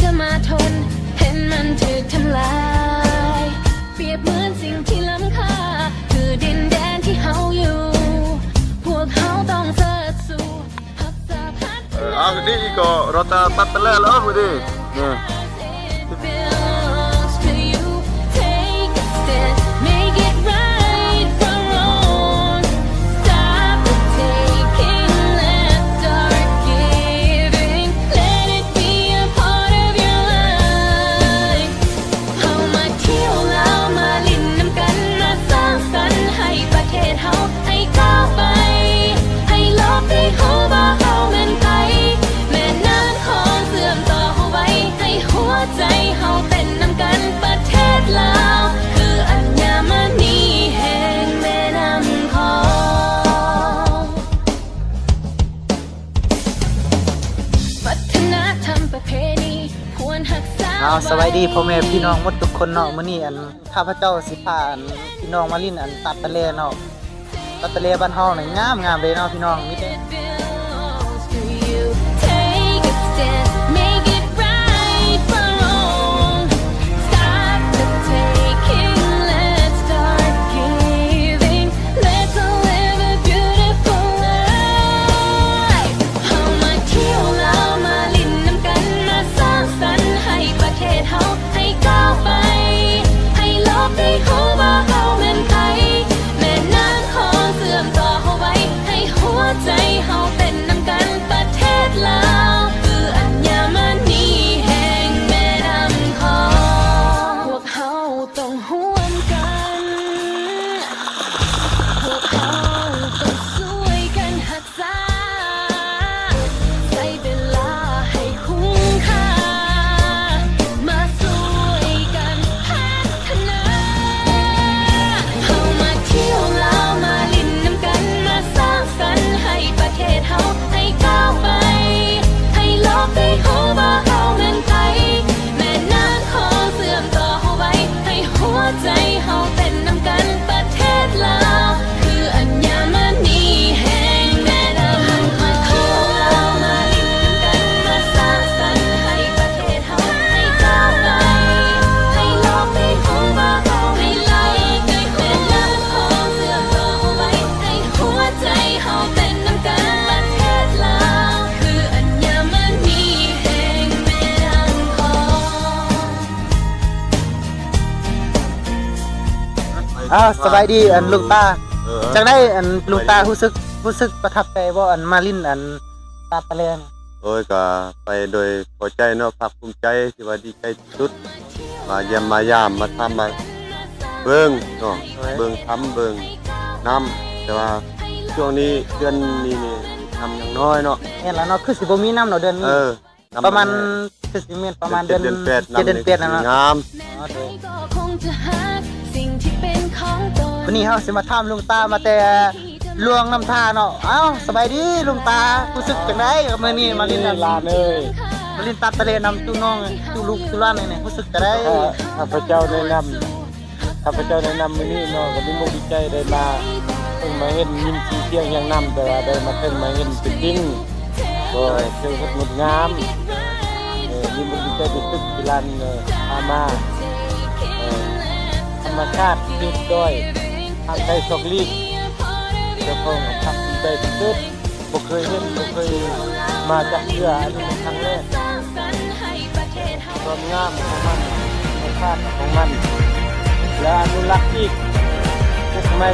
จะมาทนเห็นมันถูกทำลายเปรียบเหมือนสิ่งที่ล้ำค่าคือดินแดนที่เฮาอยู่พวกเฮาต้องเสิร์ชสู่รักษาพัฒนา jadi iko rota tatele loh budi nih belongs to you. Take a stand, make it right from wrong. Stop the taking, let's start giving. Let it be a part of your life. เข้ามาเที่ยวแล้วมาลิ้นน้ำกันมาสร้างสรรค์ให้ประเทศเฮาให้ก้าวไปให้โลกได้รู้ว่าเฮาเป็นไผแม่น้ำของเสื่อมต่อเฮาไว้ให้หัวใจเฮาเป็นน้ำกันประเทศลาวคืออัญมณีแห่งแม่น้ำของวัฒนธรรมประเพณีควรรักษา สวัสดีพ่อแม่พี่น้องหมดทุกคนเนาะมื้อนี้ข้าพเจ้าสิพาพี่น้องมาลิ้นตัดตะเลเนาะตัดตะเลบ้านเฮานี่งามเลยเนาะพี่น้องมีแต่ belongs to you. Take a stand, make it right from wrong. Stop the taking, let's start giving. Let's all live a beautiful life. เฮามาเที่ยวแล้วมาลิ้นน้ำกันมาสร้างสรรค์ให้ประเทศเฮาให้ก้าวไปให้โลกได้รู้ว่าเฮาเป็นไผแม่น้ำของเสื่อมต่อเฮาไว้ให้หัวใจเฮาเป็นน้ำกันประเทศลาวคืออัญมณีแห่งแม่น้ำของพวกเฮาต้องร่วมกันพวกเฮาต้องช่วยกันรักษาใช้เวลาให้คุ้มค่ามาช่วยกันพัฒนาเฮามาเที่ยวลาวมาลิ้นน้ำกันมาสร้างสรรค์ให้ประเทศเฮาให้ก้าวไปให้โลกได้รู้ว่าเฮาเป็นไผแม่น้ำของเสื่อมต่อเฮาไว้ให้หัวใจเฮาเป็นน้ำกันประเทศลาวคืออัญมณีแห่งแม่น้ำของเที่ยวลาวมาลิ้นน้ำกันมาสร้างสรรค์ให้ประเทศเฮาให้ก้าวไปให้โลกได้รู้ว่าเฮาให้ไล่แม่น้ำของเสื่อมต่อเฮาไว้ให้หัวใจเฮาเป็นน้ำกันประเทศลาวคืออัญมณีแห่งแม่น้ำของ สบายดีลุงตาจังได้ลุงตารู้สึกประทับใจบ่มาลิ้นตัดตะเลเนี่ย โอ้ยก็ไปโดยพอใจเนาะภาคภูมิใจที่ว่าดีใจสุดมาเยี่ยมมายามมาทำมาเบิ่งเนาะเบิ่งทำเบิ่งน้ำแต่ว่าช่วงนี้เดือนนี้นี่ทำอย่างน้อยเนาะ แม่นแล้วเนาะคือสิบ่มีน้ำเนาะเดือนนี้ประมาณคือสิมีประมาณเดือน เดือน8 7เดือน8นะเนาะ งาม ก็คงจะหาสิ่งที่เป็นของตน วันนี้เฮาสิมาถามลุงตามาแต่ลวงน้ำท่าเนาะสบายดีลุงตารู้สึกจังได๋กับมื้อนี้มาลิ้นลานเอ้ยมาลิ้นตัดตะเลนำตู้น้องตู้ลูกตู้หลานนี่รู้สึกจังได๋ ข้าพเจ้าแนะนำมื้อนี้เนาะก็มีมุกดีใจได้มาเพิ่งมาเห็นยินสีเสียงอย่างนำแต่ว่าได้มาเพิ่งมาเห็นเป็นจริงก็เพิ่งงดงามมีมุกดีใจที่สุดที่ลานพามาธรรมชาติดีด้วยทางใจสกลีเจ้าของทักใจที่สุดบ่เคยเห็นบ่เคยมาจากเรืออันนี้เป็นครั้งแรกความงามของมันธรรมชาติของมันและอนุรักษ์อีกพวกไม่